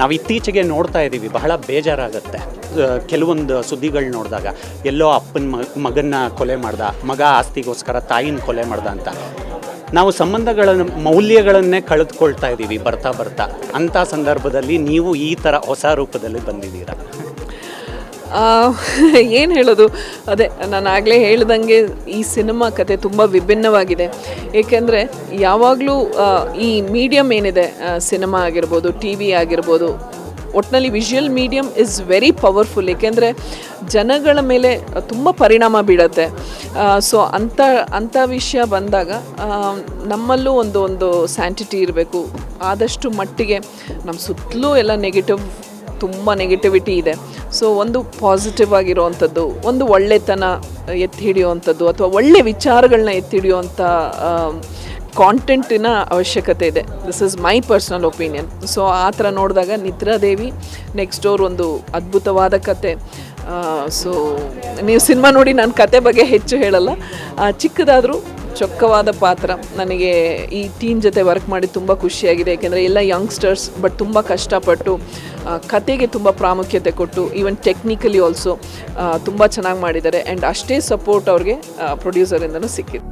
ನಾವು ಇತ್ತೀಚೆಗೆ ನೋಡ್ತಾ ಇದ್ದೀವಿ, ಬಹಳ ಬೇಜಾರಾಗುತ್ತೆ ಕೆಲವೊಂದು ಸುದ್ದಿಗಳು ನೋಡಿದಾಗ. ಎಲ್ಲೋ ಅಪ್ಪನ ಮಗನ್ನ ಕೊಲೆ ಮಾಡ್ದ, ಮಗ ಆಸ್ತಿಗೋಸ್ಕರ ತಾಯಿನ ಕೊಲೆ ಮಾಡ್ದ ಅಂತ. ನಾವು ಸಂಬಂಧಗಳನ್ನು, ಮೌಲ್ಯಗಳನ್ನೇ ಕಳೆದುಕೊಳ್ತಾ ಇದ್ದೀವಿ ಬರ್ತಾ. ಅಂಥ ಸಂದರ್ಭದಲ್ಲಿ ನೀವು ಈ ಥರ ಹೊಸ ರೂಪದಲ್ಲಿ ಬಂದಿದ್ದೀರಾ. ಏನು ಹೇಳೋದು, ಅದೇ ನಾನು ಆಗಲೇ ಹೇಳ್ದಂಗೆ ಈ ಸಿನಿಮಾ ಕತೆ ತುಂಬ ವಿಭಿನ್ನವಾಗಿದೆ. ಏಕೆಂದರೆ ಯಾವಾಗಲೂ ಈ ಮೀಡಿಯಮ್ ಏನಿದೆ, ಸಿನಿಮಾ ಆಗಿರ್ಬೋದು, ಟಿ ವಿ ಆಗಿರ್ಬೋದು, ಒಟ್ಟಿನಲ್ಲಿ visual medium is very powerful. ಏಕೆಂದರೆ ಜನಗಳ ಮೇಲೆ ತುಂಬ ಪರಿಣಾಮ ಬೀಳುತ್ತೆ. ಸೊ ಅಂಥ ವಿಷಯ ಬಂದಾಗ ನಮ್ಮಲ್ಲೂ ಒಂದು ಸ್ಯಾಂಟಿಟಿ ಇರಬೇಕು. ಆದಷ್ಟು ಮಟ್ಟಿಗೆ ನಮ್ಮ ಸುತ್ತಲೂ ಎಲ್ಲ ತುಂಬ ನೆಗೆಟಿವಿಟಿ ಇದೆ. ಸೊ ಒಂದು ಪಾಸಿಟಿವ್ ಆಗಿರುವಂಥದ್ದು, ಒಂದು ಒಳ್ಳೆತನ ಎತ್ತಿ ಹಿಡಿಯುವಂಥದ್ದು ಅಥವಾ ಒಳ್ಳೆ ವಿಚಾರಗಳನ್ನ ಎತ್ತಿ ಹಿಡಿಯುವಂಥ ಕಾಂಟೆಂಟಿನ ಅವಶ್ಯಕತೆ ಇದೆ. This is my personal opinion. So ಆ ಥರ ನೋಡಿದಾಗ ನಿದ್ರಾದೇವಿ ನೆಕ್ಸ್ಟ್ ಡೋರ್ ಒಂದು ಅದ್ಭುತವಾದ ಕತೆ. ಸೊ ನೀವು ಸಿನಿಮಾ ನೋಡಿ ನಾನು ಕತೆ ಬಗ್ಗೆ ಹೆಚ್ಚು ಹೇಳಲ್ಲ. ಚಿಕ್ಕದಾದರೂ ಚೊಕ್ಕವಾದ ಪಾತ್ರ. ನನಗೆ ಈ ಟೀಮ್ ಜೊತೆ ವರ್ಕ್ ಮಾಡಿ ತುಂಬ ಖುಷಿಯಾಗಿದೆ. ಏಕೆಂದರೆ ಎಲ್ಲ ಯಂಗ್ಸ್ಟರ್ಸ್, ಬಟ್ ತುಂಬ ಕಷ್ಟಪಟ್ಟು ಕತೆಗೆ ತುಂಬ ಪ್ರಾಮುಖ್ಯತೆ ಕೊಟ್ಟು, ಈವನ್ ಟೆಕ್ನಿಕಲಿ ಆಲ್ಸೋ ತುಂಬ ಚೆನ್ನಾಗಿ ಮಾಡಿದ್ದಾರೆ. ಆ್ಯಂಡ್ ಅಷ್ಟೇ ಸಪೋರ್ಟ್ ಅವ್ರಿಗೆ ಪ್ರೊಡ್ಯೂಸರಿಂದನೂ ಸಿಕ್ಕಿದೆ.